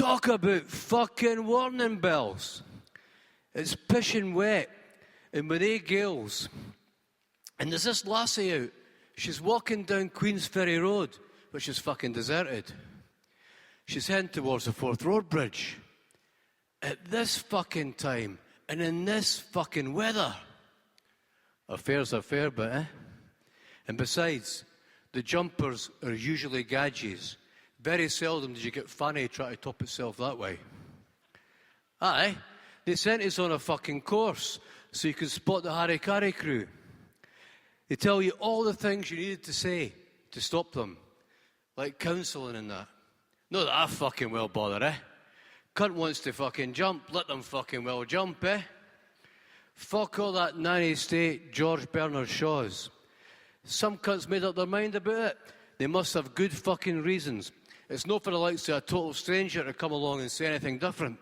Talk about fucking warning bells. It's pissing wet and with 8 gales. And there's this lassie out. She's walking down Queensferry Road, which is fucking deserted. She's heading towards the Forth Road Bridge. At this fucking time, and in this fucking weather. Affair's a fair bit, eh? And besides, the jumpers are usually gadgies. Very seldom did you get Fanny try to top itself that way. Aye, they sent us on a fucking course so you could spot the Harry Carey crew. They tell you all the things you needed to say to stop them, like counselling and that. Not that I fucking well bother, eh? Cunt wants to fucking jump, let them fucking well jump, eh? Fuck all that nanny state George Bernard Shaw's. Some cunts made up their mind about it. They must have good fucking reasons. It's not for the likes of a total stranger to come along and say anything different.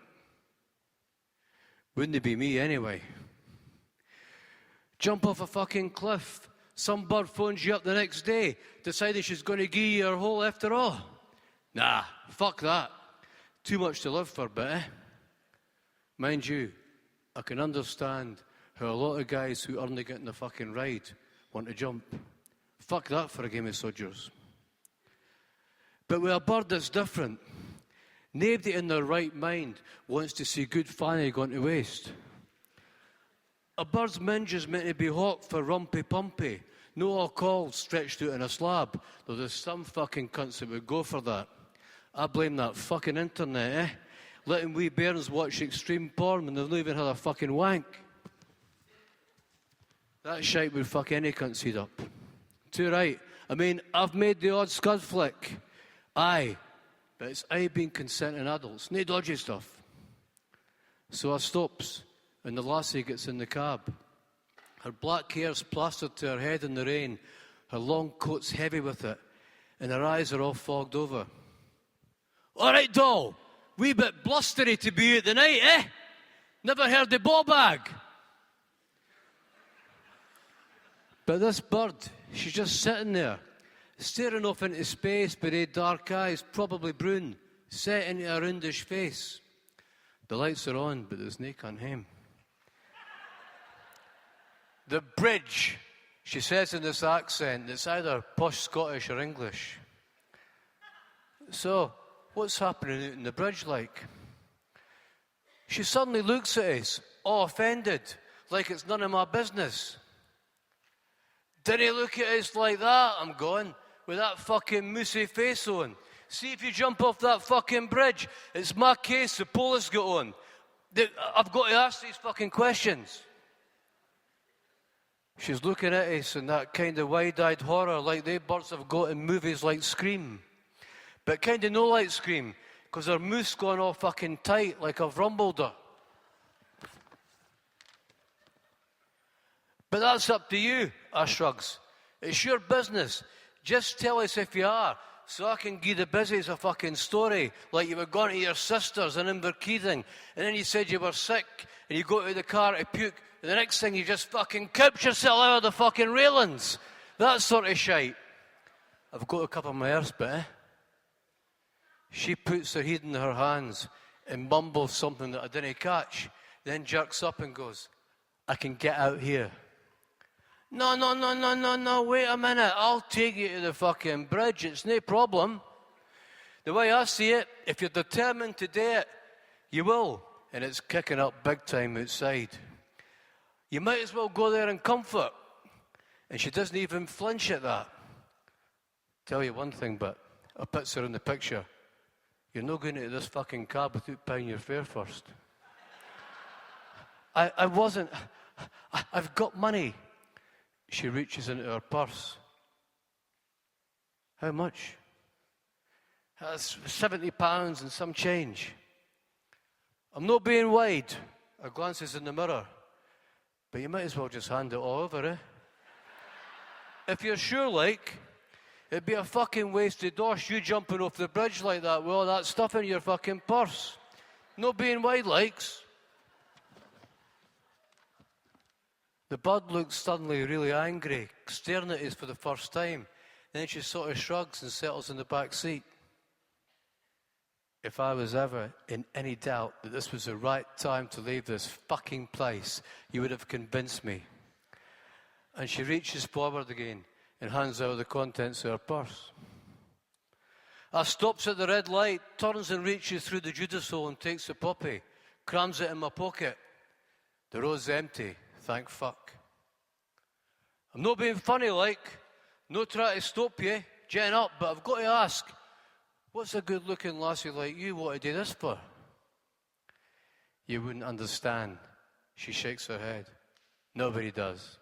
Wouldn't it be me anyway? Jump off a fucking cliff. Some bird phones you up the next day, deciding she's going to give you her hole after all. Nah, fuck that. Too much to live for, but eh? Mind you, I can understand how a lot of guys who aren't getting the fucking ride want to jump. Fuck that for a game of sodgers. But with a bird that's different, nobody in their right mind wants to see good fanny going to waste. A bird's minge is meant to be hot for rumpy-pumpy, no all calls stretched out in a slab, though there's some fucking cunts that would go for that. I blame that fucking internet, eh? Letting wee bairns watch extreme porn when they've not even had a fucking wank. That shite would fuck any cunt's head up. Too right. I mean, I've made the odd scud flick. Aye, but it's I being consenting adults, no dodgy stuff. So I stops, and the lassie gets in the cab. Her black hair's plastered to her head in the rain, her long coat's heavy with it, and her eyes are all fogged over. All right, doll, wee bit blustery to be out the night, eh? Never heard the ball bag. But this bird, she's just sitting there, staring off into space with her dark eyes, probably brown, set into a roundish face. The lights are on, but there's no cunt home. The bridge, she says in this accent, it's either posh Scottish or English. So, what's happening out in the bridge like? She suddenly looks at us, all offended, like it's none of my business. Did he look at us like that? I'm going, with that fucking moosey face on. See if you jump off that fucking bridge. It's my case, the police got on. I've got to ask these fucking questions. She's looking at us in that kind of wide-eyed horror like they birds have got in movies like Scream. But kind of no like Scream, because her mouth's gone all fucking tight like I've rumbled her. But that's up to you, I shrugs. It's your business. Just tell us if you are, so I can give the busies a fucking story, like you were going to your sister's in Inverkeithing, and then you said you were sick, and you go to the car to puke, and the next thing you just fucking couch yourself out of the fucking railings. That sort of shite. I've got a cup of my earth, but eh? She puts her head in her hands and mumbles something that I didn't catch, then jerks up and goes, I can get out here. No, wait a minute. I'll take you to the fucking bridge. It's no problem. The way I see it, if you're determined to do it, you will. And it's kicking up big time outside. You might as well go there in comfort. And she doesn't even flinch at that. Tell you one thing, but I puts her in the picture. You're not going into this fucking cab without paying your fare first. I wasn't. I've got money. She reaches into her purse. How much? That's £70 and some change. I'm not being wide. Her glances in the mirror. But you might as well just hand it all over, eh? If you're sure, like, it'd be a fucking wasted dosh you jumping off the bridge like that with all that stuff in your fucking purse. Not being wide, likes. The bird looks suddenly really angry, staring at us for the first time. Then she sort of shrugs and settles in the back seat. if I was ever in any doubt that this was the right time to leave this fucking place, you would have convinced me. And she reaches forward again and hands out the contents of her purse. I stops at the red light, turns and reaches through the Judas hole and takes the puppy, crams it in my pocket. The road's empty, thank fuck. I'm not being funny like, no trying to stop you, gen up, but I've got to ask, what's a good-looking lassie like you want to do this for? You wouldn't understand. She shakes her head. Nobody does.